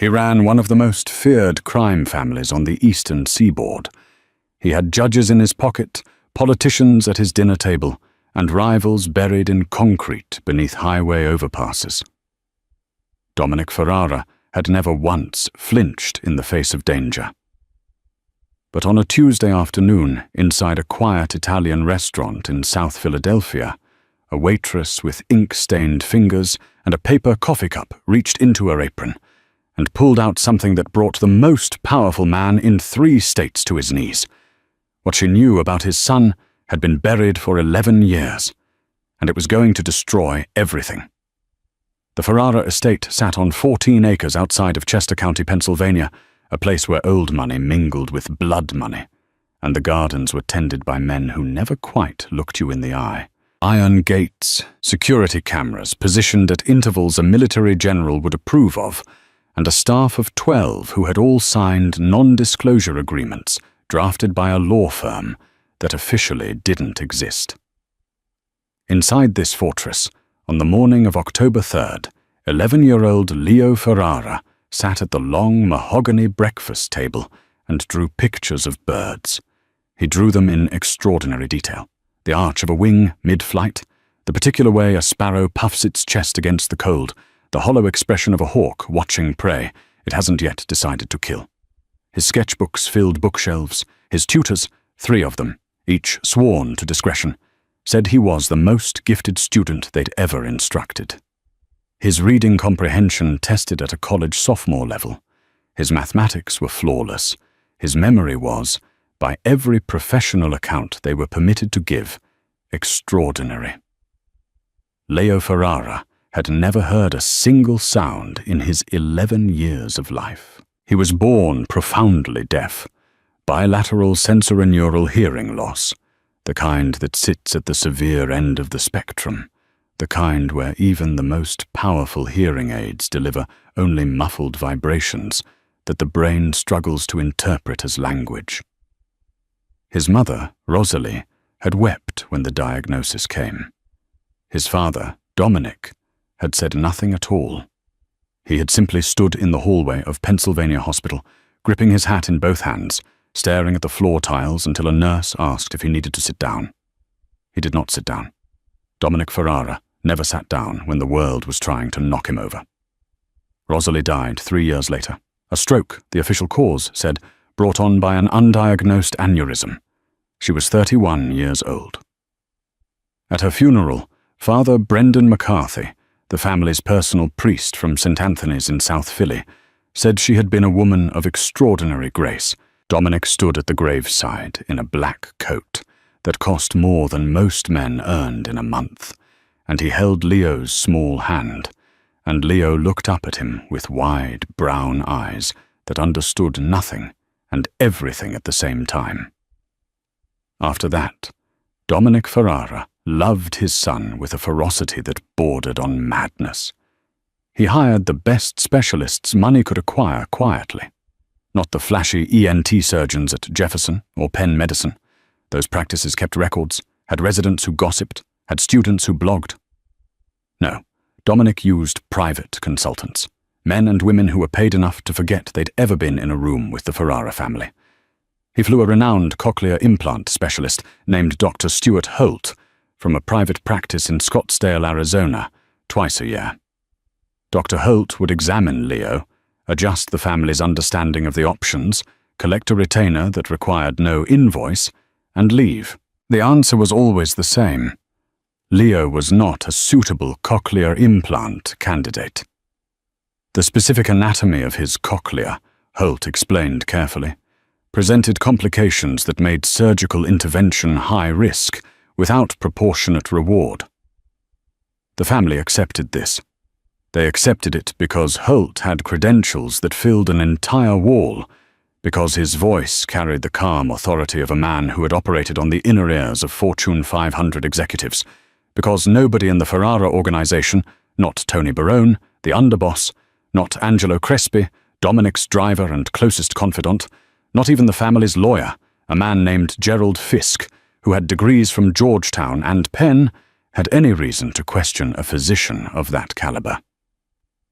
He ran one of the most feared crime families on the eastern seaboard. He had judges in his pocket, politicians at his dinner table, and rivals buried in concrete beneath highway overpasses. Dominic Ferrara had never once flinched in the face of danger. But on a Tuesday afternoon, inside a quiet Italian restaurant in South Philadelphia, a waitress with ink-stained fingers and a paper coffee cup reached into her apron and pulled out something that brought the most powerful man in 3 states to his knees. What she knew about his son had been buried for 11 years, and it was going to destroy everything. The Ferrara estate sat on 14 acres outside of Chester County, Pennsylvania, a place where old money mingled with blood money, and the gardens were tended by men who never quite looked you in the eye. Iron gates, security cameras positioned at intervals a military general would approve of, and a staff of 12 who had all signed non-disclosure agreements drafted by a law firm that officially didn't exist. Inside this fortress, on the morning of October 3rd, 11-year-old Leo Ferrara sat at the long mahogany breakfast table and drew pictures of birds. He drew them in extraordinary detail. The arch of a wing mid-flight, the particular way a sparrow puffs its chest against the cold, the hollow expression of a hawk watching prey it hasn't yet decided to kill. His sketchbooks filled bookshelves. His tutors, 3 of them, each sworn to discretion, said he was the most gifted student they'd ever instructed. His reading comprehension tested at a college sophomore level. His mathematics were flawless. His memory was, by every professional account they were permitted to give, extraordinary. Leo Ferrara had never heard a single sound in his 11 years of life. He was born profoundly deaf, bilateral sensorineural hearing loss, the kind that sits at the severe end of the spectrum, the kind where even the most powerful hearing aids deliver only muffled vibrations that the brain struggles to interpret as language. His mother, Rosalie, had wept when the diagnosis came. His father, Dominic, had said nothing at all. He had simply stood in the hallway of Pennsylvania Hospital, gripping his hat in both hands, staring at the floor tiles until a nurse asked if he needed to sit down. He did not sit down. Dominic Ferrara never sat down when the world was trying to knock him over. Rosalie died 3 years later. A stroke, the official cause said, brought on by an undiagnosed aneurysm. She was 31 years old. At her funeral, Father Brendan McCarthy, the family's personal priest from St. Anthony's in South Philly, said she had been a woman of extraordinary grace. Dominic stood at the graveside in a black coat that cost more than most men earned in a month, and he held Leo's small hand, and Leo looked up at him with wide brown eyes that understood nothing and everything at the same time. After that, Dominic Ferrara loved his son with a ferocity that bordered on madness. He hired the best specialists money could acquire quietly. Not the flashy ENT surgeons at Jefferson or Penn Medicine. Those practices kept records, had residents who gossiped, had students who blogged. No, Dominic used private consultants, men and women who were paid enough to forget they'd ever been in a room with the Ferrara family. He flew a renowned cochlear implant specialist named Dr. Stuart Holt from a private practice in Scottsdale, Arizona, twice a year. Dr. Holt would examine Leo, adjust the family's understanding of the options, collect a retainer that required no invoice, and leave. The answer was always the same. Leo was not a suitable cochlear implant candidate. The specific anatomy of his cochlea, Holt explained carefully, presented complications that made surgical intervention high risk without proportionate reward. The family accepted this. They accepted it because Holt had credentials that filled an entire wall, because his voice carried the calm authority of a man who had operated on the inner ears of Fortune 500 executives, because nobody in the Ferrara organization, not Tony Barone, the underboss, not Angelo Crespi, Dominic's driver and closest confidant, not even the family's lawyer, a man named Gerald Fisk, who had degrees from Georgetown and Penn, had any reason to question a physician of that caliber.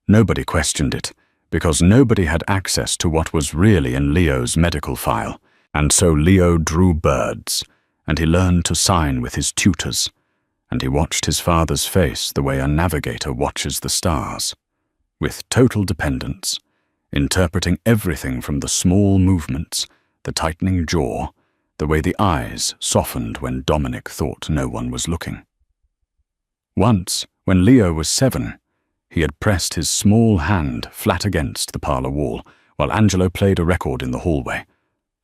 Nobody questioned it because nobody had access to what was really in Leo's medical file, and so Leo drew birds, and he learned to sign with his tutors, and he watched his father's face the way a navigator watches the stars, with total dependence, interpreting everything from the small movements, the tightening jaw, the way the eyes softened when Dominic thought no one was looking. Once, when Leo was 7, he had pressed his small hand flat against the parlor wall while Angelo played a record in the hallway.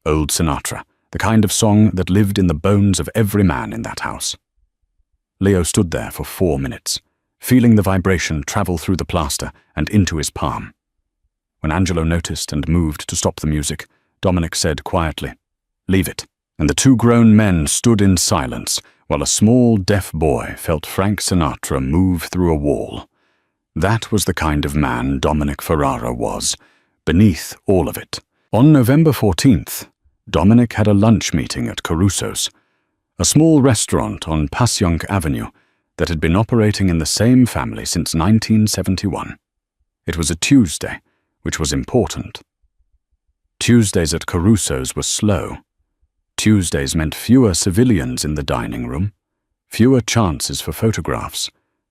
Old Sinatra, the kind of song that lived in the bones of every man in that house. Leo stood there for 4 minutes, feeling the vibration travel through the plaster and into his palm. When Angelo noticed and moved to stop the music, Dominic said quietly, "Leave it," and the 2 grown men stood in silence while a small deaf boy felt Frank Sinatra move through a wall. That was the kind of man Dominic Ferrara was, beneath all of it. On November 14th, Dominic had a lunch meeting at Caruso's, a small restaurant on Passyunk Avenue that had been operating in the same family since 1971. It was a Tuesday, which was important. Tuesdays at Caruso's were slow. Tuesdays meant fewer civilians in the dining room, fewer chances for photographs,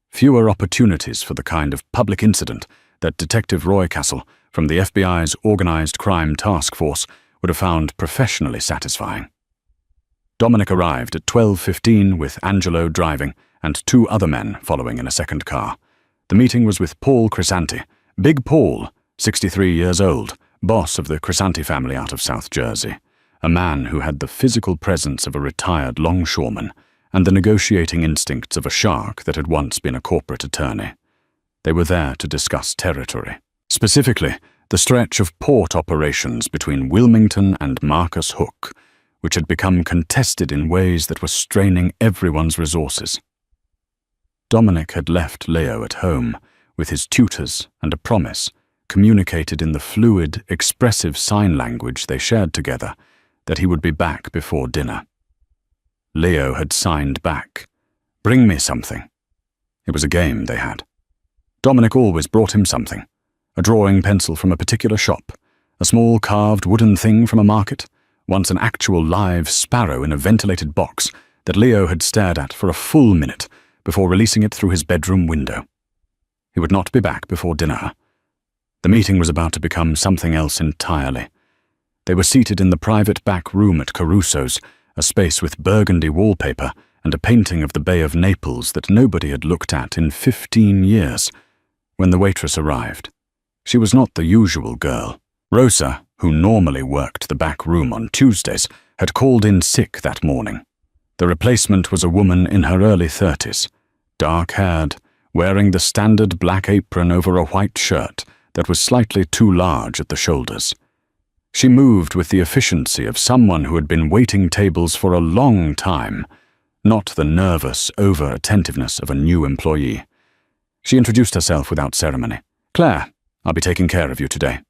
fewer opportunities for the kind of public incident that Detective Roy Castle from the FBI's Organized Crime Task Force would have found professionally satisfying. Dominic arrived at 12:15 with Angelo driving and 2 other men following in a second car. The meeting was with Paul Crisanti, Big Paul, 63 years old, boss of the Crisanti family out of South Jersey, a man who had the physical presence of a retired longshoreman and the negotiating instincts of a shark that had once been a corporate attorney. They were there to discuss territory. Specifically, the stretch of port operations between Wilmington and Marcus Hook, which had become contested in ways that were straining everyone's resources. Dominic had left Leo at home, with his tutors and a promise, communicated in the fluid, expressive sign language they shared together, that he would be back before dinner. Leo had signed back. "Bring me something." It was a game they had. Dominic always brought him something. A drawing pencil from a particular shop, a small carved wooden thing from a market, once an actual live sparrow in a ventilated box that Leo had stared at for a full minute before releasing it through his bedroom window. He would not be back before dinner. The meeting was about to become something else entirely. They were seated in the private back room at Caruso's, a space with burgundy wallpaper and a painting of the Bay of Naples that nobody had looked at in 15 years, when the waitress arrived. She was not the usual girl. Rosa, who normally worked the back room on Tuesdays, had called in sick that morning. The replacement was a woman in her early 30s, dark-haired, wearing the standard black apron over a white shirt that was slightly too large at the shoulders. She moved with the efficiency of someone who had been waiting tables for a long time, not the nervous over-attentiveness of a new employee. She introduced herself without ceremony. "Claire, I'll be taking care of you today."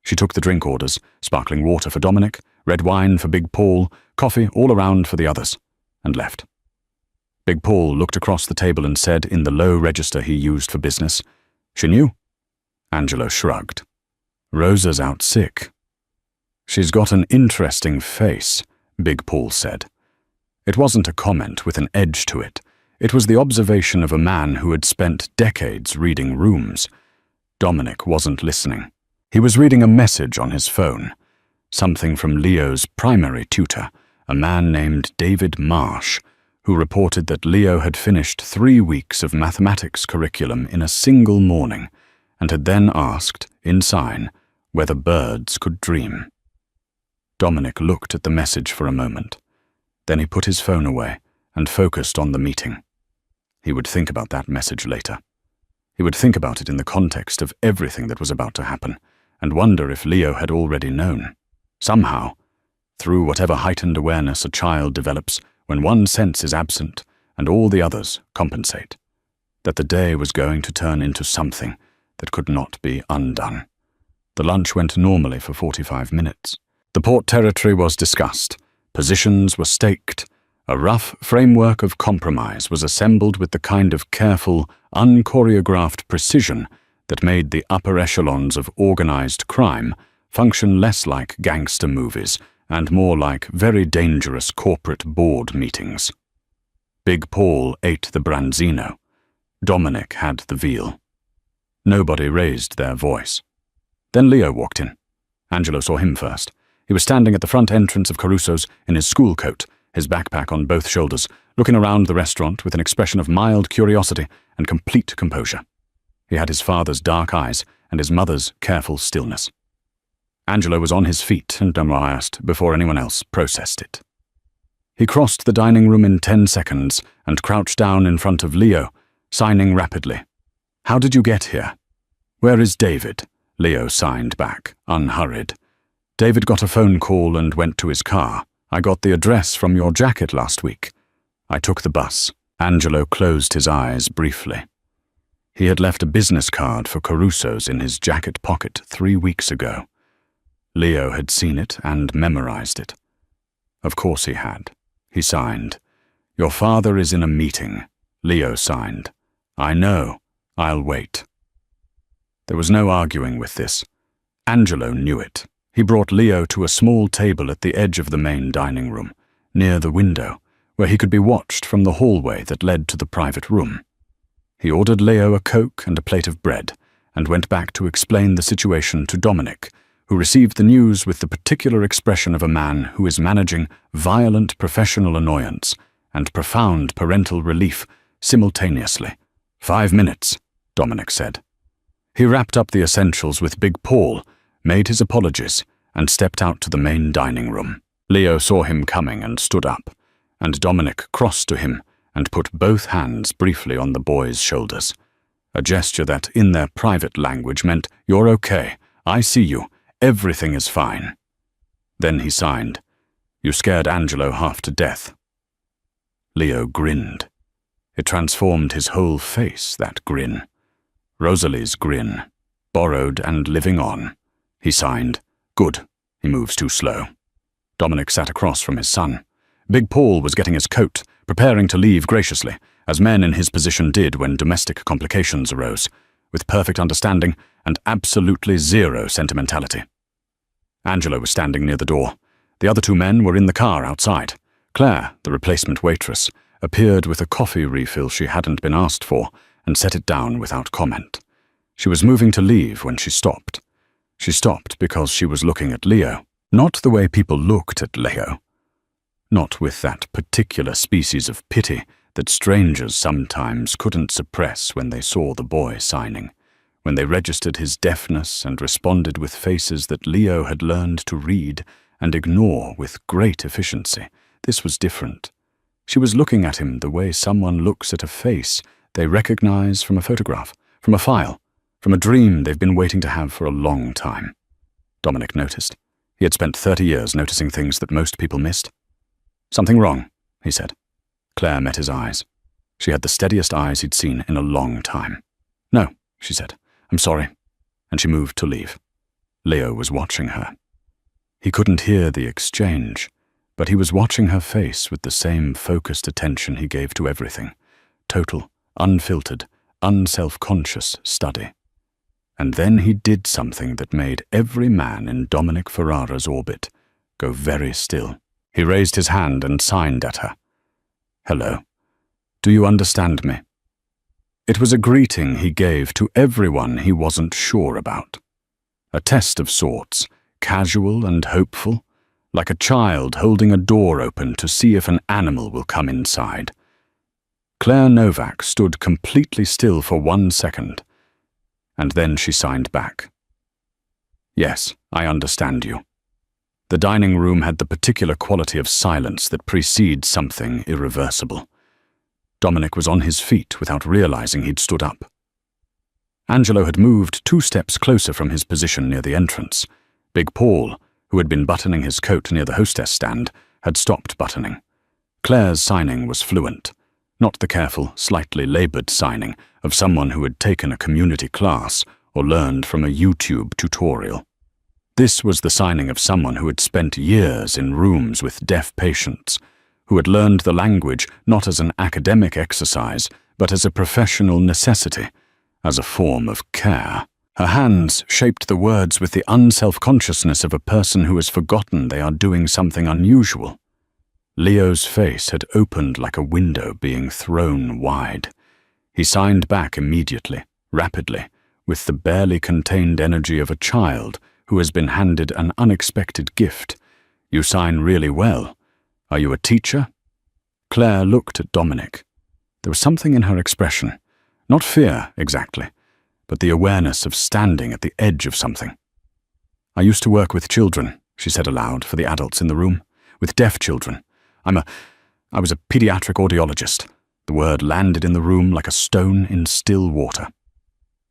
She took the drink orders, sparkling water for Dominic, red wine for Big Paul, coffee all around for the others, and left. Big Paul looked across the table and said in the low register he used for business, "She knew?" Angelo shrugged. "Rosa's out sick." "She's got an interesting face," Big Paul said. It wasn't a comment with an edge to it. It was the observation of a man who had spent decades reading rooms. Dominic wasn't listening. He was reading a message on his phone, something from Leo's primary tutor, a man named David Marsh, who reported that Leo had finished 3 weeks of mathematics curriculum in a single morning and had then asked, in sign, whether birds could dream. Dominic looked at the message for a moment. Then he put his phone away and focused on the meeting. He would think about that message later. He would think about it in the context of everything that was about to happen, and wonder if Leo had already known. Somehow, through whatever heightened awareness a child develops when one sense is absent and all the others compensate, that the day was going to turn into something that could not be undone. The lunch went normally for 45 minutes. The port territory was discussed. Positions were staked. A rough framework of compromise was assembled with the kind of careful, unchoreographed precision that made the upper echelons of organized crime function less like gangster movies and more like very dangerous corporate board meetings. Big Paul ate the branzino. Dominic had the veal. Nobody raised their voice. Then Leo walked in. Angelo saw him first. He was standing at the front entrance of Caruso's in his school coat, his backpack on both shoulders, looking around the restaurant with an expression of mild curiosity and complete composure. He had his father's dark eyes and his mother's careful stillness. Angelo was on his feet and embarrassed before anyone else processed it. He crossed the dining room in 10 seconds and crouched down in front of Leo, signing rapidly. "How did you get here?" "Where is David?" Leo signed back, unhurried. "David got a phone call and went to his car. I got the address from your jacket last week. I took the bus." Angelo closed his eyes briefly. He had left a business card for Caruso's in his jacket pocket 3 weeks ago. Leo had seen it and memorized it. Of course he had. He signed. "Your father is in a meeting." Leo signed. "I know. I'll wait." There was no arguing with this. Angelo knew it. He brought Leo to a small table at the edge of the main dining room, near the window, where he could be watched from the hallway that led to the private room. He ordered Leo a Coke and a plate of bread, and went back to explain the situation to Dominic, who received the news with the particular expression of a man who is managing violent professional annoyance and profound parental relief simultaneously. 5 minutes, Dominic said. He wrapped up the essentials with Big Paul, made his apologies, and stepped out to the main dining room. Leo saw him coming and stood up, and Dominic crossed to him and put both hands briefly on the boy's shoulders, a gesture that, in their private language, meant, "You're okay, I see you, everything is fine." Then he signed, "You scared Angelo half to death." Leo grinned. It transformed his whole face, that grin. Rosalie's grin, borrowed and living on. He signed, "Good, he moves too slow." Dominic sat across from his son. Big Paul was getting his coat, preparing to leave graciously, as men in his position did when domestic complications arose, with perfect understanding and absolutely zero sentimentality. Angelo was standing near the door. The other 2 men were in the car outside. Claire, the replacement waitress, appeared with a coffee refill she hadn't been asked for and set it down without comment. She was moving to leave when she stopped. She stopped because she was looking at Leo, not the way people looked at Leo. Not with that particular species of pity that strangers sometimes couldn't suppress when they saw the boy signing, when they registered his deafness and responded with faces that Leo had learned to read and ignore with great efficiency. This was different. She was looking at him the way someone looks at a face they recognize from a photograph, from a file, from a dream they've been waiting to have for a long time. Dominic noticed. He had spent 30 years noticing things that most people missed. "Something wrong," he said. Claire met his eyes. She had the steadiest eyes he'd seen in a long time. "No," she said. "I'm sorry." And she moved to leave. Leo was watching her. He couldn't hear the exchange, but he was watching her face with the same focused attention he gave to everything. Total, unfiltered, unself-conscious study. And then he did something that made every man in Dominic Ferrara's orbit go very still. He raised his hand and signed at her. "Hello. Do you understand me?" It was a greeting he gave to everyone he wasn't sure about. A test of sorts, casual and hopeful, like a child holding a door open to see if an animal will come inside. Claire Novak stood completely still for 1 second, and then she signed back. "Yes, I understand you." The dining room had the particular quality of silence that precedes something irreversible. Dominic was on his feet without realizing he'd stood up. Angelo had moved 2 steps closer from his position near the entrance. Big Paul, who had been buttoning his coat near the hostess stand, had stopped buttoning. Claire's signing was fluent, not the careful, slightly labored signing of someone who had taken a community class or learned from a YouTube tutorial. This was the signing of someone who had spent years in rooms with deaf patients, who had learned the language not as an academic exercise, but as a professional necessity, as a form of care. Her hands shaped the words with the unself-consciousness of a person who has forgotten they are doing something unusual. Leo's face had opened like a window being thrown wide. He signed back immediately, rapidly, with the barely contained energy of a child who has been handed an unexpected gift. "You sign really well. Are you a teacher?" Claire looked at Dominic. There was something in her expression, not fear exactly, but the awareness of standing at the edge of something. "I used to work with children," she said aloud for the adults in the room, "with deaf children. I was a pediatric audiologist." The word landed in the room like a stone in still water.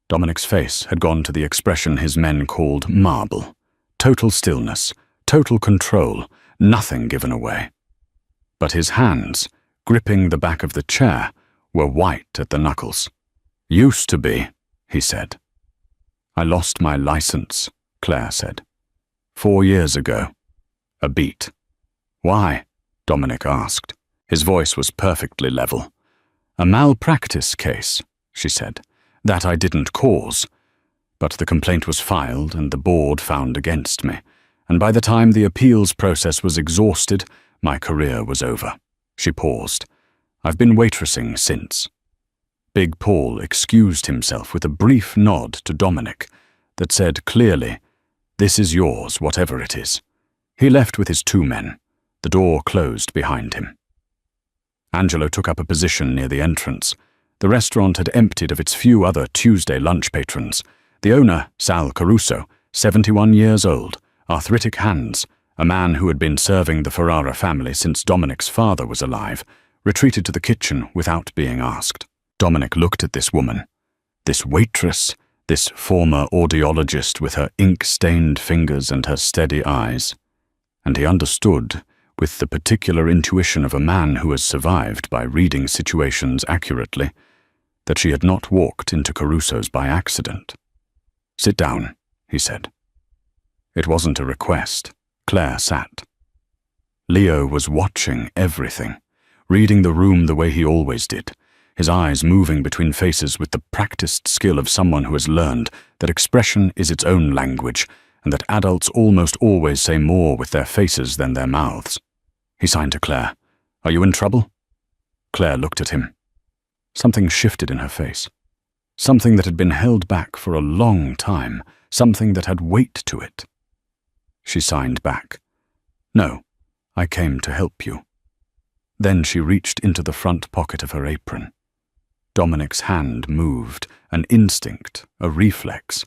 Dominic's face had gone to the expression his men called marble. Total stillness, total control, nothing given away. But his hands, gripping the back of the chair, were white at the knuckles. "Used to be," he said. "I lost my license," Claire said. 4 years ago. A beat. "Why?" Dominic asked. His voice was perfectly level. "A malpractice case," she said. "That I didn't cause. But the complaint was filed and the board found against me, and by the time the appeals process was exhausted, my career was over." She paused. "I've been waitressing since." Big Paul excused himself with a brief nod to Dominic that said clearly, "This is yours, whatever it is." He left with his 2 men. The door closed behind him. Angelo took up a position near the entrance. The restaurant had emptied of its few other Tuesday lunch patrons. The owner, Sal Caruso, 71 years old, arthritic hands, a man who had been serving the Ferrara family since Dominic's father was alive, retreated to the kitchen without being asked. Dominic looked at this woman, this waitress, this former audiologist with her ink-stained fingers and her steady eyes, and he understood, with the particular intuition of a man who has survived by reading situations accurately, that she had not walked into Caruso's by accident. "Sit down," he said. It wasn't a request. Claire sat. Leo was watching everything, reading the room the way he always did, his eyes moving between faces with the practiced skill of someone who has learned that expression is its own language, and that adults almost always say more with their faces than their mouths. He signed to Claire. "Are you in trouble?" Claire looked at him. Something shifted in her face. Something that had been held back for a long time, something that had weight to it. She signed back. "No, I came to help you." Then she reached into the front pocket of her apron. Dominic's hand moved, an instinct, a reflex,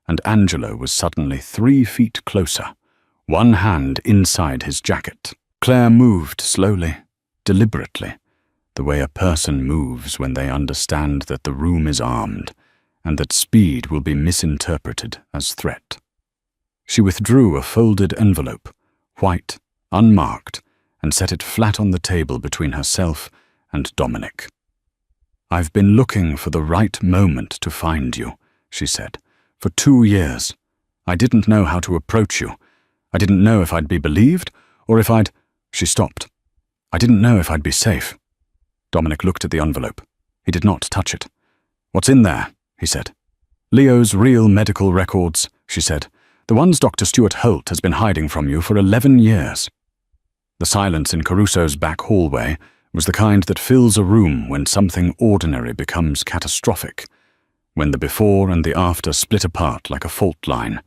and Angelo was suddenly 3 feet closer, one hand inside his jacket. Claire moved slowly, deliberately, the way a person moves when they understand that the room is armed, and that speed will be misinterpreted as threat. She withdrew a folded envelope, white, unmarked, and set it flat on the table between herself and Dominic. "I've been looking for the right moment to find you," she said. "For 2 years. I didn't know how to approach you. I didn't know if I'd be believed, or if I'd—" She stopped. "I didn't know if I'd be safe." Dominic looked at the envelope. He did not touch it. "What's in there?" he said. "Leo's real medical records," she said. "The ones Dr. Stuart Holt has been hiding from you for 11 years. The silence in Caruso's back hallway was the kind that fills a room when something ordinary becomes catastrophic, when the before and the after split apart like a fault line,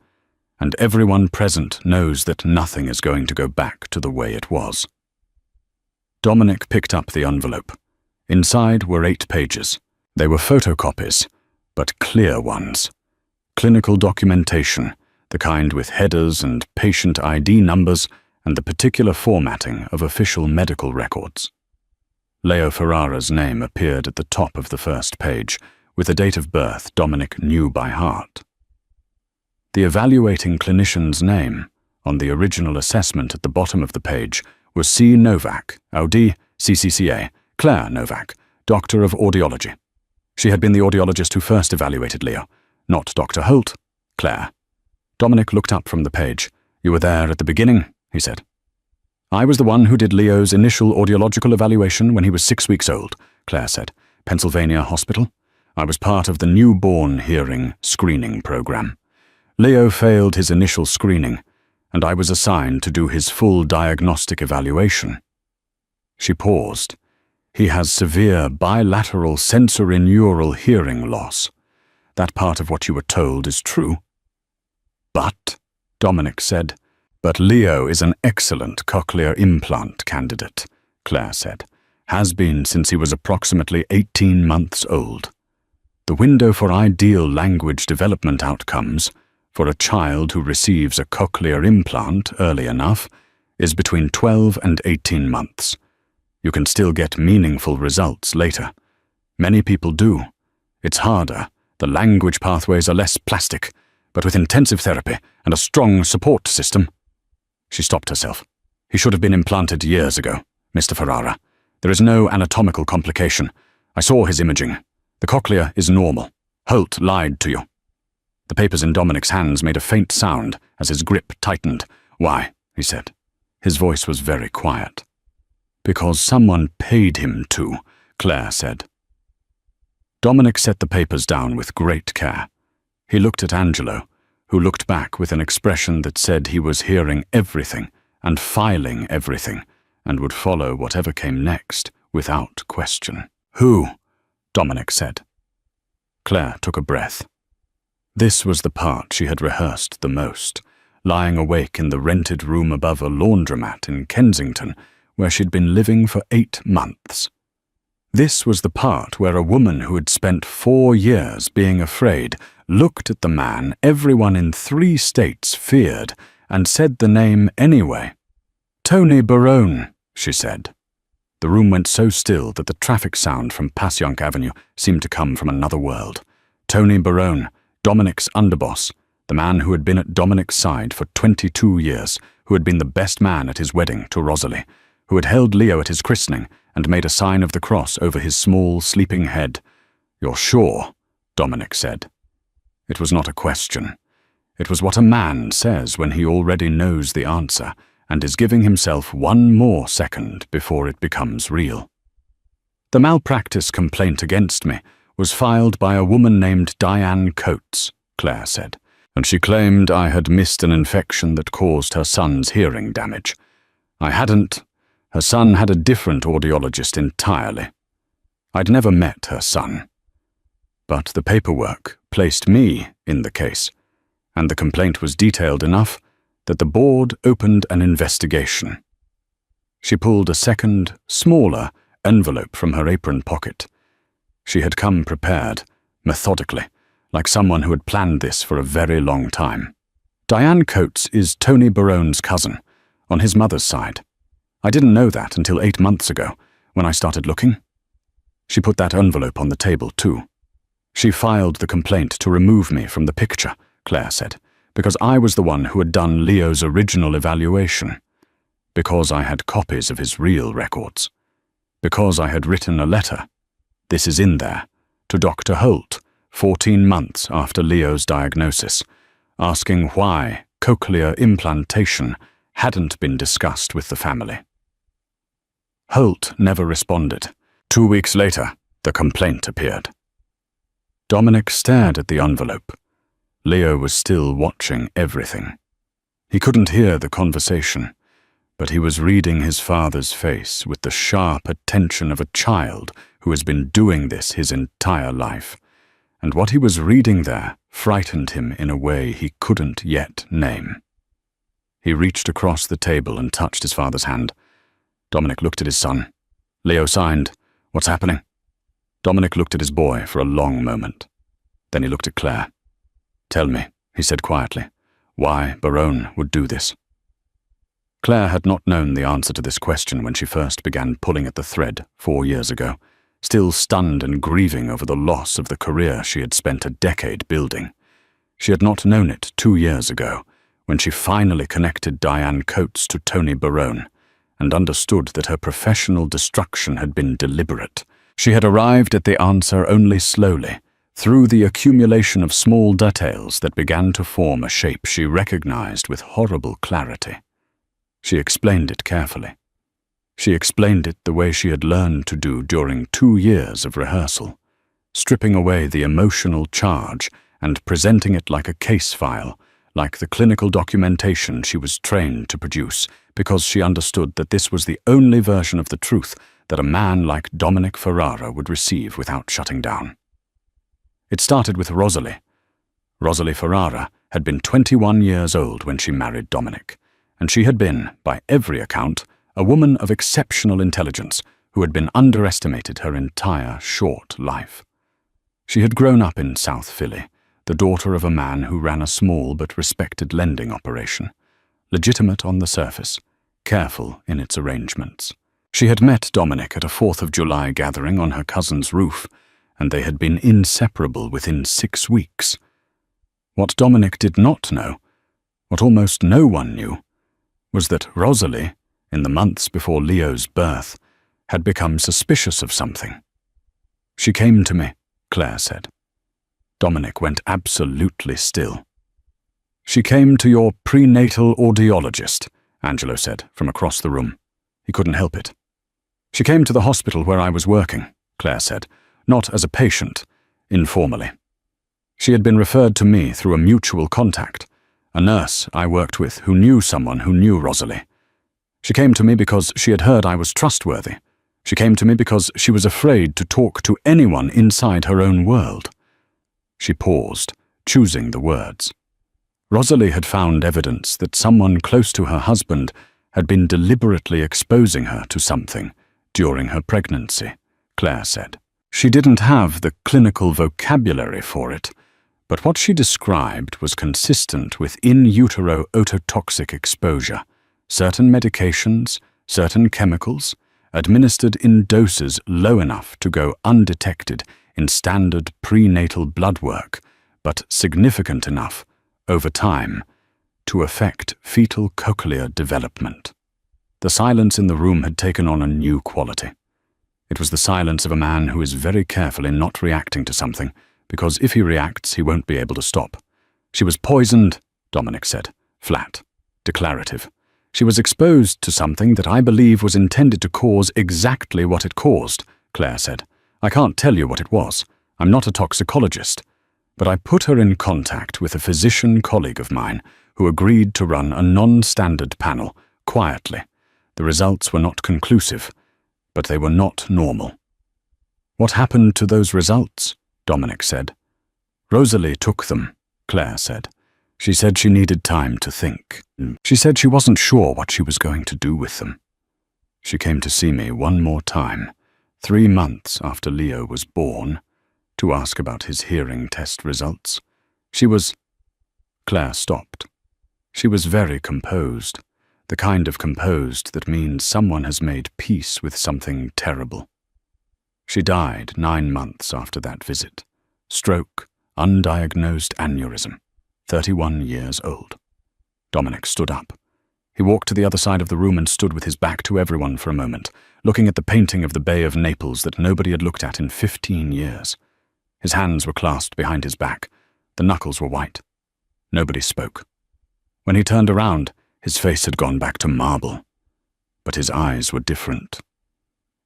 and everyone present knows that nothing is going to go back to the way it was. Dominic picked up the envelope. Inside were 8 pages. They were photocopies, but clear ones. Clinical documentation, the kind with headers and patient ID numbers and the particular formatting of official medical records. Leo Ferrara's name appeared at the top of the first page, with a date of birth Dominic knew by heart. The evaluating clinician's name, on the original assessment at the bottom of the page, was C. Novak, OD, CCCA, Claire Novak, Doctor of Audiology. She had been the audiologist who first evaluated Leo, not Dr. Holt, Claire. Dominic looked up from the page. "You were there at the beginning," he said. "I was the one who did Leo's initial audiological evaluation when he was 6 weeks old," Claire said. "Pennsylvania Hospital. I was part of the newborn hearing screening program. Leo failed his initial screening, and I was assigned to do his full diagnostic evaluation. She paused. He has severe bilateral sensorineural hearing loss. That part of what you were told is true. But, Dominic said, but Leo is an excellent cochlear implant candidate, Claire said. Has been since he was approximately 18 months old. The window for ideal language development outcomes for a child who receives a cochlear implant early enough is between 12 and 18 months. You can still get meaningful results later. Many people do. It's harder. The language pathways are less plastic, but with intensive therapy and a strong support system. She stopped herself. He should have been implanted years ago, Mr. Ferrara. There is no anatomical complication. I saw his imaging. The cochlea is normal. Holt lied to you. The papers in Dominic's hands made a faint sound as his grip tightened. Why? He said. His voice was very quiet. Because someone paid him to, Claire said. Dominic set the papers down with great care. He looked at Angelo, who looked back with an expression that said he was hearing everything and filing everything and would follow whatever came next without question. Who? Dominic said. Claire took a breath. This was the part she had rehearsed the most, lying awake in the rented room above a laundromat in Kensington, where she'd been living for 8 months. This was the part where a woman who had spent 4 years being afraid looked at the man everyone in 3 states feared and said the name anyway. Tony Barone, she said. The room went so still that the traffic sound from Passyunk Avenue seemed to come from another world. Tony Barone, Dominic's underboss, the man who had been at Dominic's side for 22 years, who had been the best man at his wedding to Rosalie, who had held Leo at his christening and made a sign of the cross over his small, sleeping head. You're sure? Dominic said. It was not a question. It was what a man says when he already knows the answer and is giving himself 1 more second before it becomes real. The malpractice complaint against me was filed by a woman named Diane Coates, Claire said, and she claimed I had missed an infection that caused her son's hearing damage. I hadn't. Her son had a different audiologist entirely. I'd never met her son. But the paperwork placed me in the case, and the complaint was detailed enough that the board opened an investigation. She pulled a second, smaller envelope from her apron pocket. She had come prepared, methodically, like someone who had planned this for a very long time. Diane Coates is Tony Barone's cousin, on his mother's side. I didn't know that until 8 months ago, when I started looking. She put that envelope on the table, too. She filed the complaint to remove me from the picture, Claire said, because I was the one who had done Leo's original evaluation. Because I had copies of his real records. Because I had written a letter. This is in there, to Dr. Holt, 14 months after Leo's diagnosis, asking why cochlear implantation hadn't been discussed with the family. Holt never responded. 2 weeks later, the complaint appeared. Dominic stared at the envelope. Leo was still watching everything. He couldn't hear the conversation, but he was reading his father's face with the sharp attention of a child who has been doing this his entire life, and what he was reading there frightened him in a way he couldn't yet name. He reached across the table and touched his father's hand. Dominic looked at his son. Leo signed. What's happening? Dominic looked at his boy for a long moment. Then he looked at Claire. Tell me, he said quietly, why Barone would do this. Claire had not known the answer to this question when she first began pulling at the thread 4 years ago, still stunned and grieving over the loss of the career she had spent a decade building. She had not known it 2 years ago, when she finally connected Diane Coates to Tony Barone, and understood that her professional destruction had been deliberate. She had arrived at the answer only slowly, through the accumulation of small details that began to form a shape she recognized with horrible clarity. She explained it carefully. She explained it the way she had learned to do during 2 years of rehearsal. stripping away the emotional charge and presenting it like a case file, like the clinical documentation she was trained to produce, because she understood that this was the only version of the truth that a man like Dominic Ferrara would receive without shutting down. It started with Rosalie. Rosalie Ferrara had been 21 years old when she married Dominic, and she had been, by every account, a woman of exceptional intelligence who had been underestimated her entire short life. She had grown up in South Philly, the daughter of a man who ran a small but respected lending operation, legitimate on the surface, careful in its arrangements. She had met Dominic at a 4th of July gathering on her cousin's roof, and they had been inseparable within 6 weeks. What Dominic did not know, what almost no one knew, was that Rosalie, in the months before Leo's birth, had become suspicious of something. "She came to me," Claire said. Dominic went absolutely still. "She came to your prenatal audiologist," Angelo said from across the room. He couldn't help it. "She came to the hospital where I was working," Claire said, "not as a patient, informally. She had been referred to me through a mutual contact, a nurse I worked with who knew someone who knew Rosalie. She came to me because she had heard I was trustworthy. She came to me because she was afraid to talk to anyone inside her own world." She paused, choosing the words. Rosalie had found evidence that someone close to her husband had been deliberately exposing her to something during her pregnancy, Claire said. She didn't have the clinical vocabulary for it, but what she described was consistent with in utero ototoxic exposure, certain medications, certain chemicals, administered in doses low enough to go undetected in standard prenatal blood work, but significant enough, over time, to affect fetal cochlear development. The silence in the room had taken on a new quality. It was the silence of a man who is very careful in not reacting to something, because if he reacts, he won't be able to stop. "She was poisoned," Dominic said, flat, declarative. "She was exposed to something that I believe was intended to cause exactly what it caused," Claire said. "I can't tell you what it was. I'm not a toxicologist. But I put her in contact with a physician colleague of mine who agreed to run a non-standard panel, quietly. The results were not conclusive, but they were not normal." "What happened to those results?" Dominic said. "Rosalie took them," Claire said. "She said she needed time to think. She said she wasn't sure what she was going to do with them. She came to see me one more time, 3 months after Leo was born, to ask about his hearing test results. She was—" Claire stopped. She was very composed, the kind of composed that means someone has made peace with something terrible. She died 9 months after that visit. Stroke, undiagnosed aneurysm, 31 years old. Dominic stood up. He walked to the other side of the room and stood with his back to everyone for a moment, looking at the painting of the Bay of Naples that nobody had looked at in 15 years. His hands were clasped behind his back. The knuckles were white. Nobody spoke. When he turned around, his face had gone back to marble. But his eyes were different.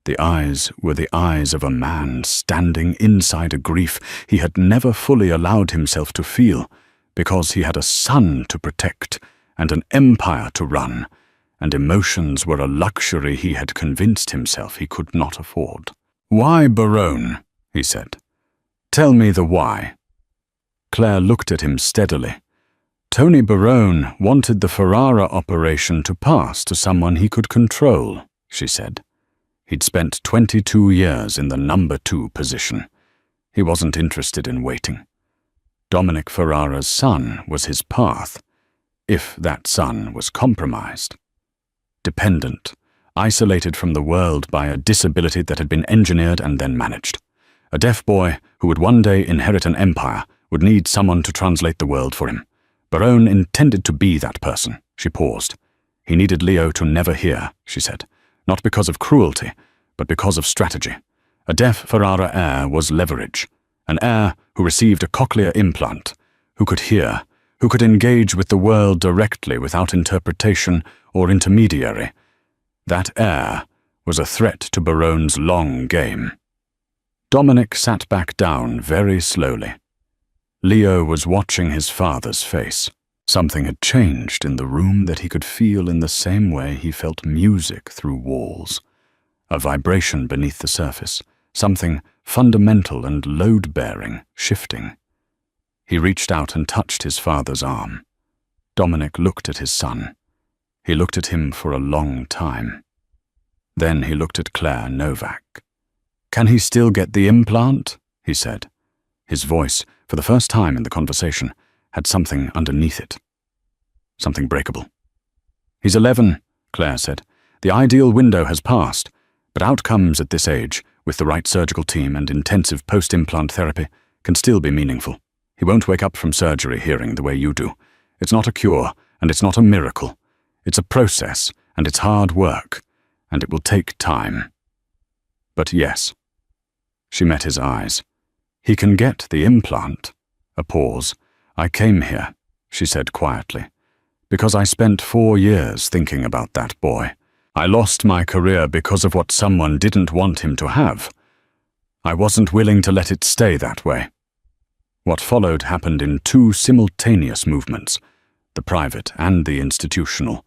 The eyes were the eyes of a man standing inside a grief he had never fully allowed himself to feel, because he had a son to protect and an empire to run, and emotions were a luxury he had convinced himself he could not afford. "Why Barone?" he said. "Tell me the why." Claire looked at him steadily. Tony Barone wanted the Ferrara operation to pass to someone he could control, she said. He'd spent 22 years in the number 2 position. He wasn't interested in waiting. Dominic Ferrara's son was his path, if that son was compromised. Dependent, isolated from the world by a disability that had been engineered and then managed. A deaf boy who would one day inherit an empire would need someone to translate the world for him. Barone intended to be that person. She paused. He needed Leo to never hear, she said, not because of cruelty, but because of strategy. A deaf Ferrara heir was leverage, an heir who received a cochlear implant, who could hear, who could engage with the world directly without interpretation or intermediary. That heir was a threat to Barone's long game. Dominic sat back down very slowly. Leo was watching his father's face. Something had changed in the room that he could feel in the same way he felt music through walls. A vibration beneath the surface, something fundamental and load-bearing shifting. He reached out and touched his father's arm. Dominic looked at his son. He looked at him for a long time. Then he looked at Claire Novak. "Can he still get the implant?" he said. His voice, for the first time in the conversation, had something underneath it. Something breakable. "He's 11, Claire said. "The ideal window has passed, but outcomes at this age, with the right surgical team and intensive post-implant therapy, can still be meaningful. He won't wake up from surgery hearing the way you do. It's not a cure, and it's not a miracle. It's a process, and it's hard work, and it will take time. But yes." She met his eyes. "He can get the implant." A pause. "I came here," she said quietly, "because I spent 4 years thinking about that boy. I lost my career because of what someone didn't want him to have. I wasn't willing to let it stay that way." What followed happened in 2 simultaneous movements, the private and the institutional,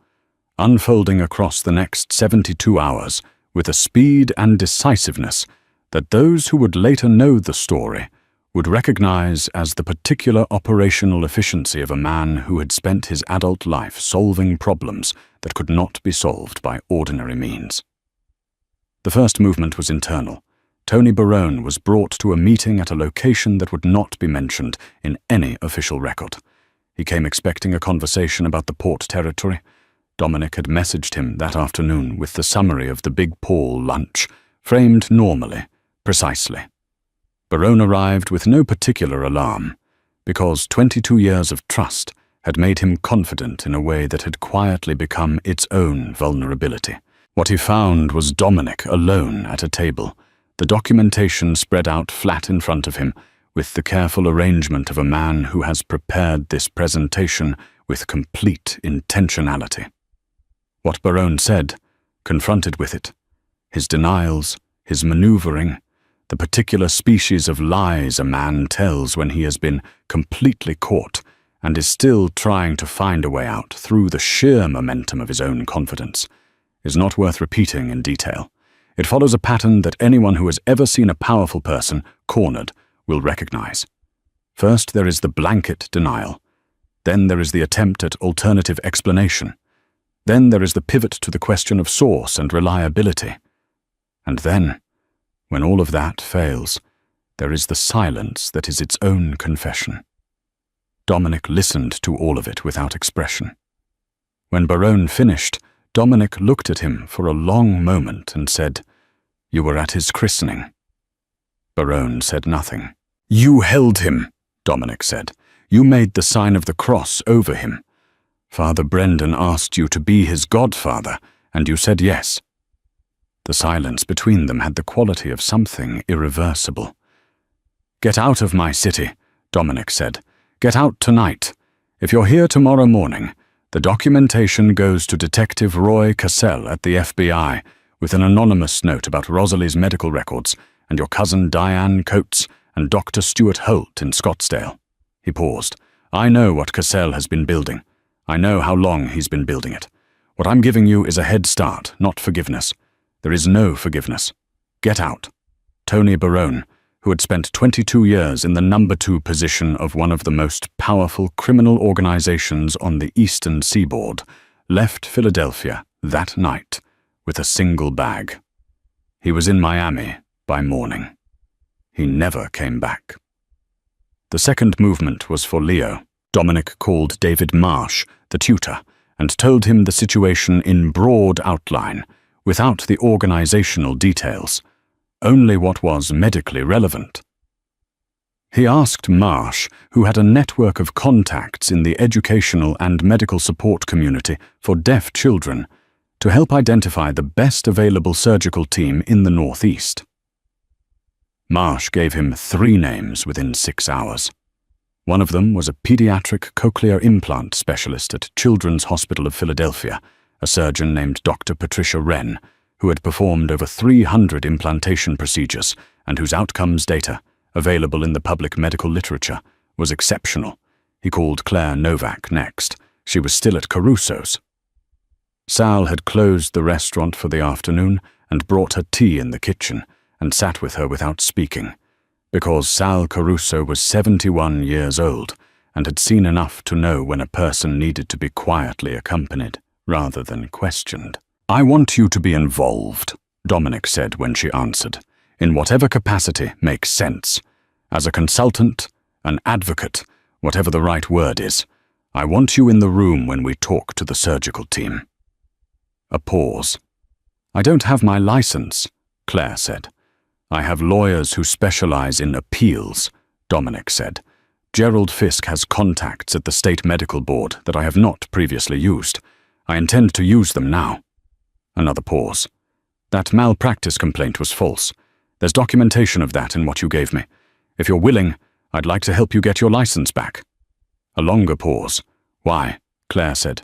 unfolding across the next 72 hours with a speed and decisiveness that those who would later know the story would recognize as the particular operational efficiency of a man who had spent his adult life solving problems that could not be solved by ordinary means. The first movement was internal. Tony Barone was brought to a meeting at a location that would not be mentioned in any official record. He came expecting a conversation about the port territory. Dominic had messaged him that afternoon with the summary of the Big Paul lunch, framed normally, precisely. Barone arrived with no particular alarm, because 22 years of trust had made him confident in a way that had quietly become its own vulnerability. What he found was Dominic alone at a table, the documentation spread out flat in front of him, with the careful arrangement of a man who has prepared this presentation with complete intentionality. What Barone said, confronted with it, his denials, his maneuvering, the particular species of lies a man tells when he has been completely caught and is still trying to find a way out through the sheer momentum of his own confidence, is not worth repeating in detail. It follows a pattern that anyone who has ever seen a powerful person cornered will recognize. First, there is the blanket denial. Then there is the attempt at alternative explanation. Then there is the pivot to the question of source and reliability. And then, when all of that fails, there is the silence that is its own confession. Dominic listened to all of it without expression. When Barone finished, Dominic looked at him for a long moment and said, "You were at his christening." Barone said nothing. "You held him," Dominic said. "You made the sign of the cross over him. Father Brendan asked you to be his godfather, and you said yes." The silence between them had the quality of something irreversible. "Get out of my city," Dominic said. "Get out tonight. If you're here tomorrow morning, the documentation goes to Detective Roy Cassell at the FBI with an anonymous note about Rosalie's medical records and your cousin Diane Coates and Dr. Stuart Holt in Scottsdale." He paused. "I know what Cassell has been building. I know how long he's been building it. What I'm giving you is a head start, not forgiveness. There is no forgiveness. Get out." Tony Barone, who had spent 22 years in the number 2 position of one of the most powerful criminal organizations on the eastern seaboard, left Philadelphia that night with a single bag. He was in Miami by morning. He never came back. The second movement was for Leo. Dominic called David Marsh, the tutor, and told him the situation in broad outline, without the organizational details, only what was medically relevant. He asked Marsh, who had a network of contacts in the educational and medical support community for deaf children, to help identify the best available surgical team in the Northeast. Marsh gave him 3 names within 6 hours. One of them was a pediatric cochlear implant specialist at Children's Hospital of Philadelphia, a surgeon named Dr. Patricia Wren, who had performed over 300 implantation procedures and whose outcomes data, available in the public medical literature, was exceptional. He called Claire Novak next. She was still at Caruso's. Sal had closed the restaurant for the afternoon and brought her tea in the kitchen and sat with her without speaking, because Sal Caruso was 71 years old and had seen enough to know when a person needed to be quietly accompanied rather than questioned. "I want you to be involved," Dominic said when she answered, "in whatever capacity makes sense. As a consultant, an advocate, whatever the right word is. I want you in the room when we talk to the surgical team." A pause. "I don't have my license," Claire said. "I have lawyers who specialize in appeals," Dominic said. "Gerald Fisk has contacts at the State Medical Board that I have not previously used. I intend to use them now." Another pause. "That malpractice complaint was false. There's documentation of that in what you gave me. If you're willing, I'd like to help you get your license back." A longer pause. "Why?" Claire said.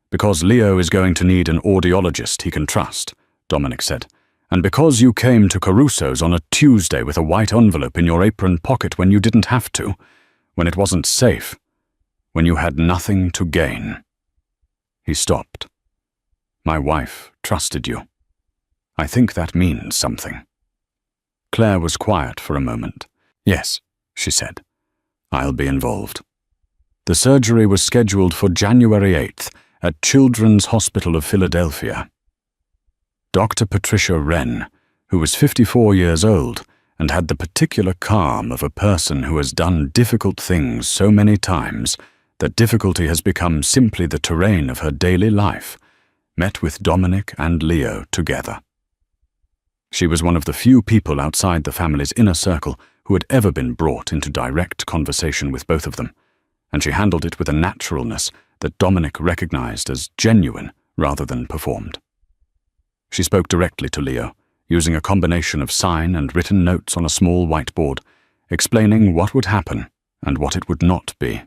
"Because Leo is going to need an audiologist he can trust," Dominic said. "And because you came to Caruso's on a Tuesday with a white envelope in your apron pocket when you didn't have to, when it wasn't safe, when you had nothing to gain." He stopped. "My wife trusted you. I think that means something." Claire was quiet for a moment. "Yes," she said. "I'll be involved." The surgery was scheduled for January 8th at Children's Hospital of Philadelphia. Dr. Patricia Wren, who was 54 years old and had the particular calm of a person who has done difficult things so many times that difficulty has become simply the terrain of her daily life, met with Dominic and Leo together. She was one of the few people outside the family's inner circle who had ever been brought into direct conversation with both of them, and she handled it with a naturalness that Dominic recognized as genuine rather than performed. She spoke directly to Leo, using a combination of sign and written notes on a small whiteboard, explaining what would happen and what it would not be.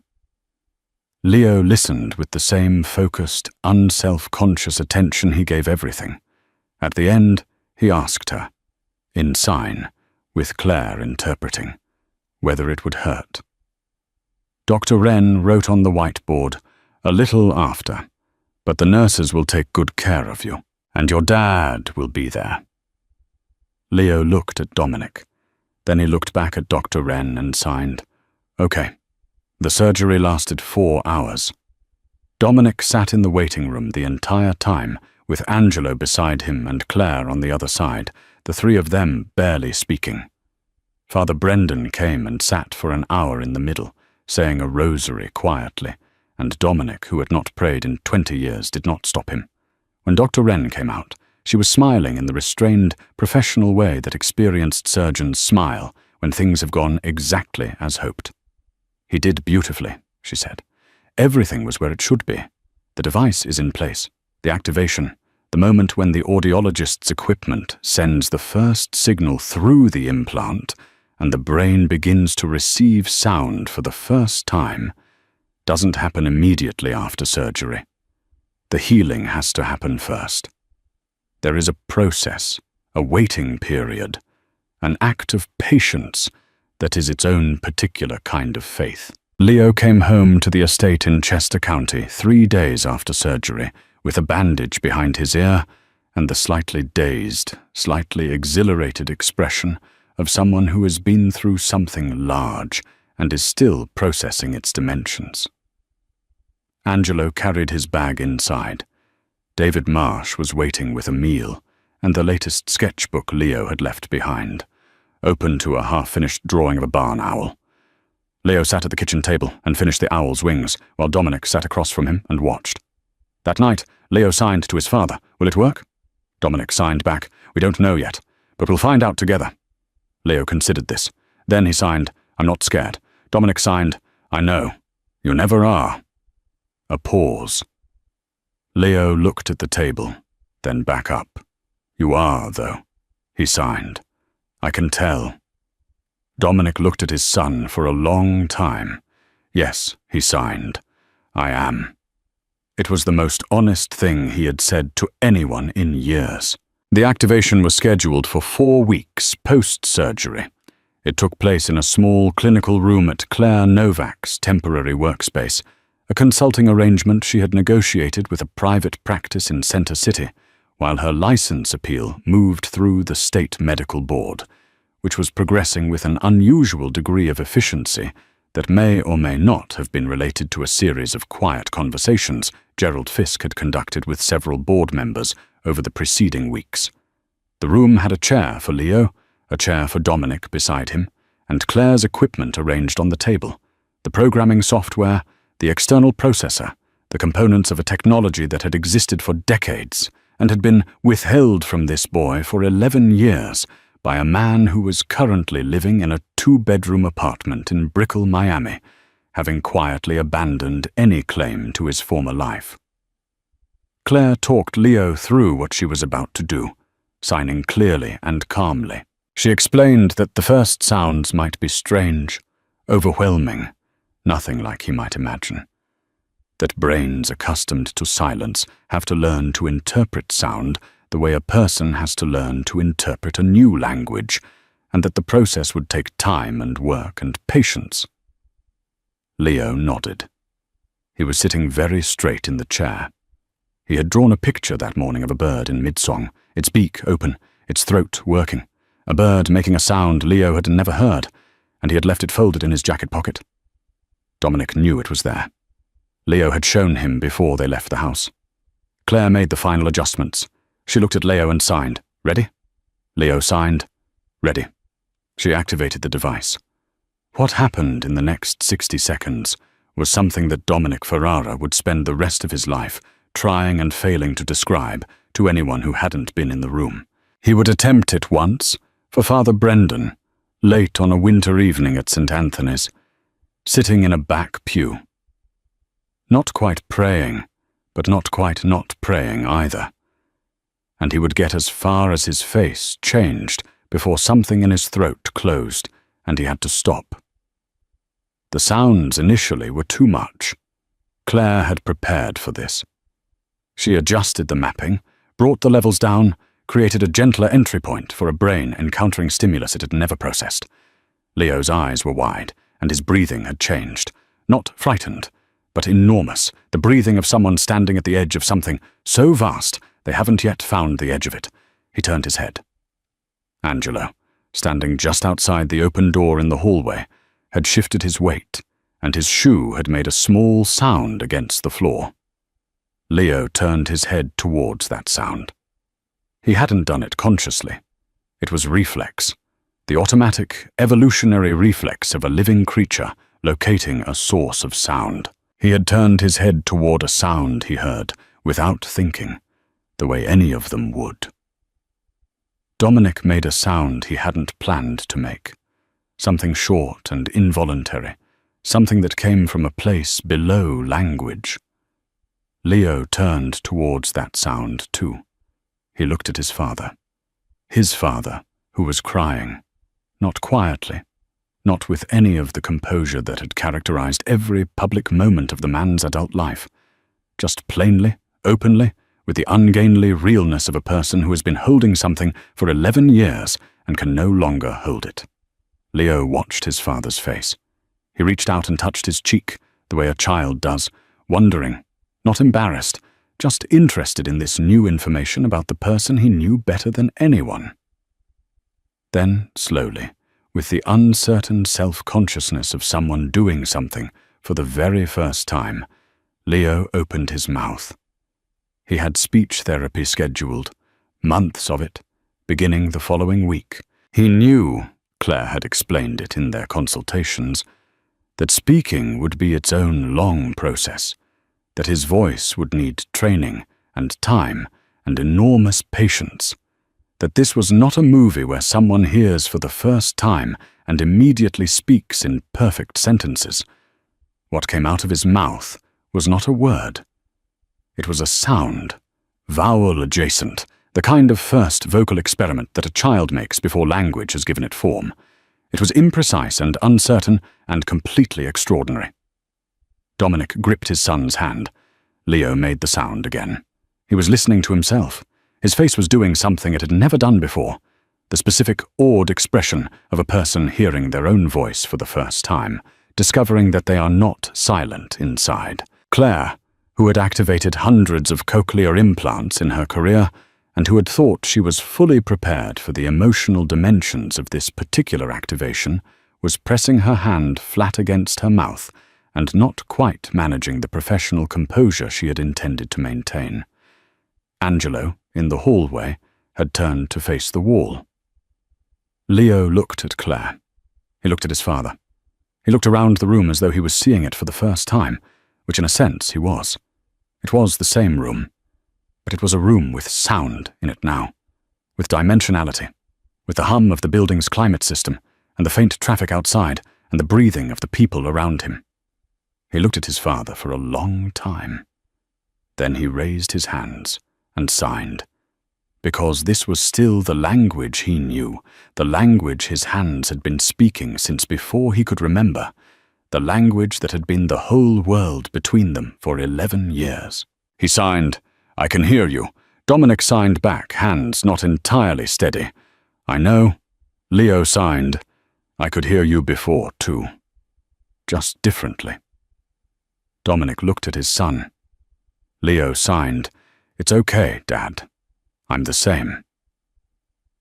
Leo listened with the same focused, unself-conscious attention he gave everything. At the end, he asked her, in sign, with Claire interpreting, whether it would hurt. Dr. Wren wrote on the whiteboard, "A little after, but the nurses will take good care of you, and your dad will be there." Leo looked at Dominic. Then he looked back at Dr. Wren and signed, "Okay." The surgery lasted 4 hours. Dominic sat in the waiting room the entire time, with Angelo beside him and Claire on the other side, the three of them barely speaking. Father Brendan came and sat for an hour in the middle, saying a rosary quietly, and Dominic, who had not prayed in 20 years, did not stop him. When Dr. Wren came out, she was smiling in the restrained, professional way that experienced surgeons smile when things have gone exactly as hoped. "He did beautifully," she said. "Everything was where it should be. The device is in place. The activation, the moment when the audiologist's equipment sends the first signal through the implant and the brain begins to receive sound for the first time, doesn't happen immediately after surgery. The healing has to happen first. There is a process, a waiting period, an act of patience that is its own particular kind of faith." Leo came home to the estate in Chester County 3 days after surgery, with a bandage behind his ear and the slightly dazed, slightly exhilarated expression of someone who has been through something large and is still processing its dimensions. Angelo carried his bag inside. David Marsh was waiting with a meal and the latest sketchbook Leo had left behind, open to a half-finished drawing of a barn owl. Leo sat at the kitchen table and finished the owl's wings, while Dominic sat across from him and watched. That night, Leo signed to his father. "Will it work?" Dominic signed back, "We don't know yet, but we'll find out together." Leo considered this. Then he signed, "I'm not scared." Dominic signed, "I know. You never are." A pause. Leo looked at the table, then back up. "You are, though," he signed. "I can tell." Dominic looked at his son for a long time. "Yes," he signed, "I am." It was the most honest thing he had said to anyone in years. The activation was scheduled for 4 weeks post-surgery. It took place in a small clinical room at Claire Novak's temporary workspace, a consulting arrangement she had negotiated with a private practice in Center City, while her license appeal moved through the State Medical Board, which was progressing with an unusual degree of efficiency that may or may not have been related to a series of quiet conversations Gerald Fisk had conducted with several board members over the preceding weeks. The room had a chair for Leo, a chair for Dominic beside him, and Claire's equipment arranged on the table: the programming software, the external processor, the components of a technology that had existed for decades and had been withheld from this boy for 11 years by a man who was currently living in a 2-bedroom apartment in Brickell, Miami, having quietly abandoned any claim to his former life. Claire talked Leo through what she was about to do, signing clearly and calmly. She explained that the first sounds might be strange, overwhelming, nothing like he might imagine. That brains accustomed to silence have to learn to interpret sound the way a person has to learn to interpret a new language, and that the process would take time and work and patience. Leo nodded. He was sitting very straight in the chair. He had drawn a picture that morning of a bird in mid-song, its beak open, its throat working, a bird making a sound Leo had never heard, and he had left it folded in his jacket pocket. Dominic knew it was there. Leo had shown him before they left the house. Claire made the final adjustments. She looked at Leo and signed, "Ready?" Leo signed, "Ready." She activated the device. What happened in the next 60 seconds was something that Dominic Ferrara would spend the rest of his life trying and failing to describe to anyone who hadn't been in the room. He would attempt it once, for Father Brendan, late on a winter evening at St. Anthony's, sitting in a back pew. Not quite praying, but not quite not praying either. And he would get as far as his face changed before something in his throat closed and he had to stop. The sounds initially were too much. Claire had prepared for this. She adjusted the mapping, brought the levels down, created a gentler entry point for a brain encountering stimulus it had never processed. Leo's eyes were wide, and his breathing had changed. Not frightened, but enormous, the breathing of someone standing at the edge of something so vast they haven't yet found the edge of it. He turned his head. Angelo, standing just outside the open door in the hallway, had shifted his weight, and his shoe had made a small sound against the floor. Leo turned his head towards that sound. He hadn't done it consciously. It was reflex, the automatic, evolutionary reflex of a living creature locating a source of sound. He had turned his head toward a sound he heard, without thinking, the way any of them would. Dominic made a sound he hadn't planned to make, something short and involuntary, something that came from a place below language. Leo turned towards that sound too. He looked at his father, who was crying, not quietly, not with any of the composure that had characterized every public moment of the man's adult life, just plainly, openly, with the ungainly realness of a person who has been holding something for 11 years and can no longer hold it. Leo watched his father's face. He reached out and touched his cheek, the way a child does, wondering, not embarrassed, just interested in this new information about the person he knew better than anyone. Then, slowly, with the uncertain self-consciousness of someone doing something for the very first time, Leo opened his mouth. He had speech therapy scheduled, months of it, beginning the following week. He knew, Claire had explained it in their consultations, that speaking would be its own long process, that his voice would need training and time and enormous patience, that this was not a movie where someone hears for the first time and immediately speaks in perfect sentences. What came out of his mouth was not a word. It was a sound, vowel adjacent, the kind of first vocal experiment that a child makes before language has given it form. It was imprecise and uncertain and completely extraordinary. Dominic gripped his son's hand. Leo made the sound again. He was listening to himself. His face was doing something it had never done before, the specific awed expression of a person hearing their own voice for the first time, discovering that they are not silent inside. Claire, who had activated hundreds of cochlear implants in her career, and who had thought she was fully prepared for the emotional dimensions of this particular activation, was pressing her hand flat against her mouth and not quite managing the professional composure she had intended to maintain. Angelo, in the hallway, had turned to face the wall. Leo looked at Claire. He looked at his father. He looked around the room as though he was seeing it for the first time, which in a sense he was. It was the same room, but it was a room with sound in it now, with dimensionality, with the hum of the building's climate system, and the faint traffic outside, and the breathing of the people around him. He looked at his father for a long time. Then he raised his hands and signed, because this was still the language he knew, the language his hands had been speaking since before he could remember, the language that had been the whole world between them for 11 years. He signed, "I can hear you." Dominic signed back, hands not entirely steady. "I know." Leo signed, "I could hear you before, too. Just differently." Dominic looked at his son. Leo signed, "It's okay, Dad. I'm the same."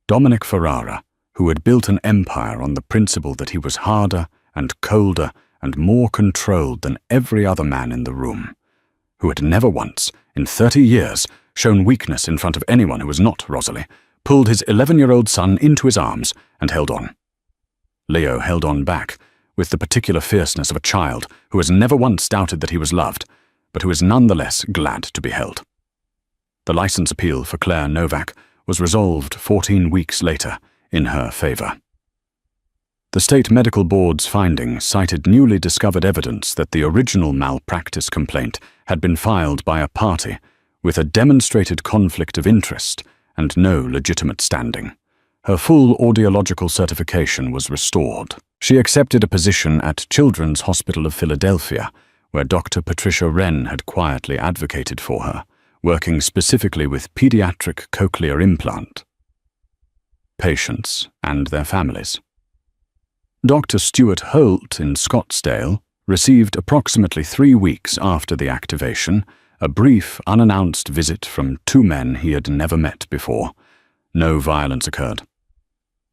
Dominic Ferrara, who had built an empire on the principle that he was harder and colder and more controlled than every other man in the room, who had never once, in 30 years, shown weakness in front of anyone who was not Rosalie, pulled his 11-year-old son into his arms and held on. Leo held on back, with the particular fierceness of a child who has never once doubted that he was loved, but who is nonetheless glad to be held. The license appeal for Claire Novak was resolved 14 weeks later in her favor. The State Medical Board's findings cited newly discovered evidence that the original malpractice complaint had been filed by a party with a demonstrated conflict of interest and no legitimate standing. Her full audiological certification was restored. She accepted a position at Children's Hospital of Philadelphia, where Dr. Patricia Wren had quietly advocated for her, working specifically with pediatric cochlear implant patients and their families. Dr. Stuart Holt in Scottsdale received approximately 3 weeks after the activation a brief, unannounced visit from 2 men he had never met before. No violence occurred.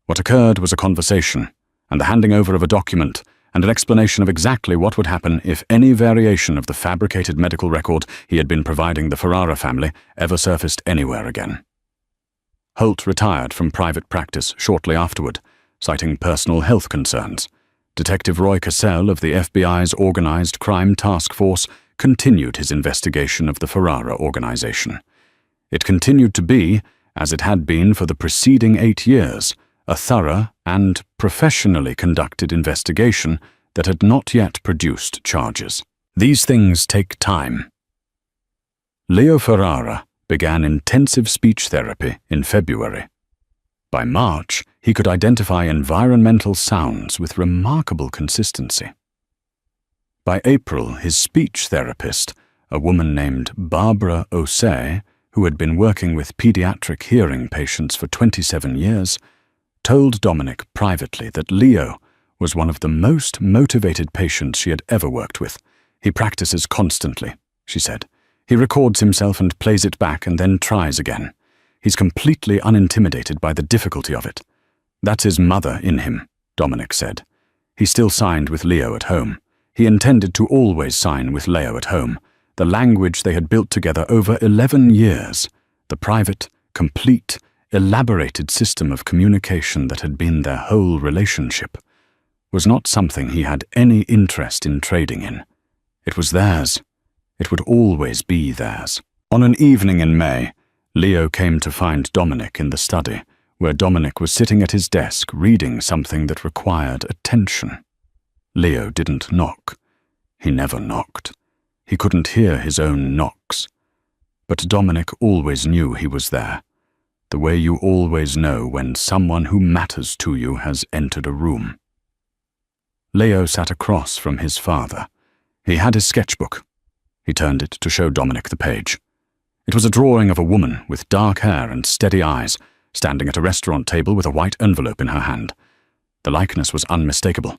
What occurred was a conversation, and the handing over of a document, and an explanation of exactly what would happen if any variation of the fabricated medical record he had been providing the Ferrara family ever surfaced anywhere again. Holt retired from private practice shortly afterward, citing personal health concerns. Detective Roy Cassell of the FBI's Organized Crime Task Force continued his investigation of the Ferrara organization. It continued to be, as it had been for the preceding 8 years, a thorough and professionally conducted investigation that had not yet produced charges. These things take time. Leo Ferrara began intensive speech therapy in February. By March, he could identify environmental sounds with remarkable consistency. By April, his speech therapist, a woman named Barbara Osei, who had been working with pediatric hearing patients for 27 years, told Dominic privately that Leo was one of the most motivated patients she had ever worked with. "He practices constantly," she said. "He records himself and plays it back and then tries again. He's completely unintimidated by the difficulty of it. That's his mother in him," Dominic said. He still signed with Leo at home. He intended to always sign with Leo at home, the language they had built together over 11 years, the private, complete, elaborated system of communication that had been their whole relationship, was not something he had any interest in trading in. It was theirs. It would always be theirs. On an evening in May, Leo came to find Dominic in the study, where Dominic was sitting at his desk reading something that required attention. Leo didn't knock. He never knocked. He couldn't hear his own knocks. But Dominic always knew he was there, the way you always know when someone who matters to you has entered a room. Leo sat across from his father. He had his sketchbook. He turned it to show Dominic the page. It was a drawing of a woman with dark hair and steady eyes, standing at a restaurant table with a white envelope in her hand. The likeness was unmistakable.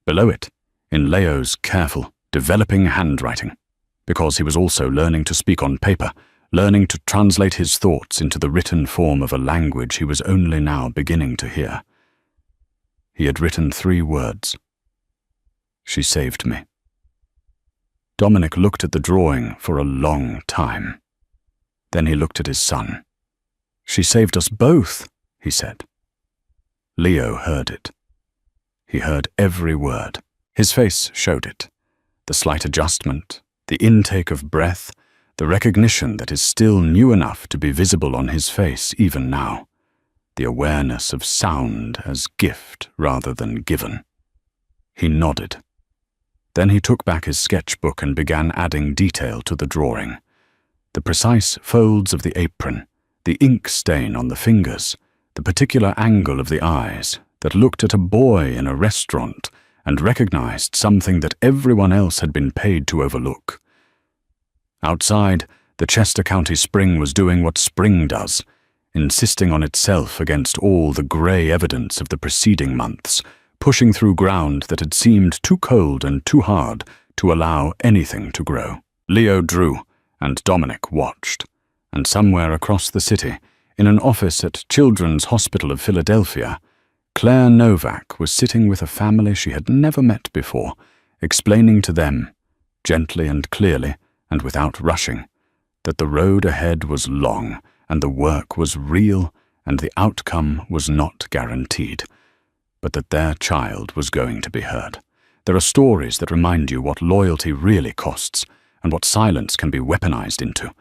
Below it, in Leo's careful, developing handwriting, because he was also learning to speak on paper, learning to translate his thoughts into the written form of a language he was only now beginning to hear. He had written 3 words. She saved me. Dominic looked at the drawing for a long time. Then he looked at his son. She saved us both, he said. Leo heard it. He heard every word. His face showed it. The slight adjustment, the intake of breath, the recognition that is still new enough to be visible on his face even now. The awareness of sound as gift rather than given. He nodded. Then he took back his sketchbook and began adding detail to the drawing. The precise folds of the apron, the ink stain on the fingers, the particular angle of the eyes that looked at a boy in a restaurant and recognized something that everyone else had been paid to overlook. Outside, the Chester County spring was doing what spring does, insisting on itself against all the grey evidence of the preceding months, pushing through ground that had seemed too cold and too hard to allow anything to grow. Leo drew, and Dominic watched, and somewhere across the city, in an office at Children's Hospital of Philadelphia, Claire Novak was sitting with a family she had never met before, explaining to them, gently and clearly, and without rushing, that the road ahead was long, and the work was real, and the outcome was not guaranteed, but that their child was going to be heard. There are stories that remind you what loyalty really costs, and what silence can be weaponized into,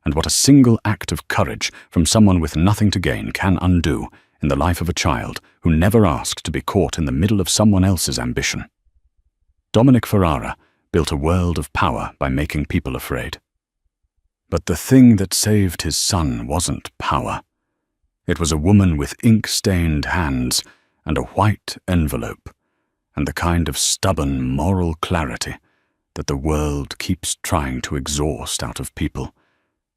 and what a single act of courage from someone with nothing to gain can undo in the life of a child who never asked to be caught in the middle of someone else's ambition. Dominic Ferrara built a world of power by making people afraid. But the thing that saved his son wasn't power. It was a woman with ink-stained hands and a white envelope, and the kind of stubborn moral clarity that the world keeps trying to exhaust out of people,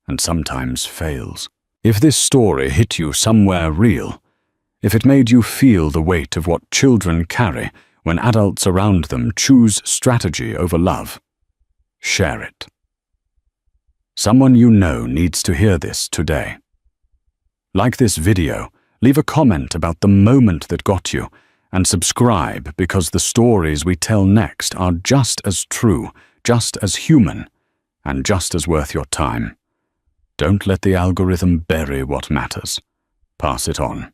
and sometimes fails. If this story hit you somewhere real, if it made you feel the weight of what children carry when adults around them choose strategy over love, share it. Someone you know needs to hear this today. Like this video, leave a comment about the moment that got you, and subscribe because the stories we tell next are just as true, just as human, and just as worth your time. Don't let the algorithm bury what matters. Pass it on.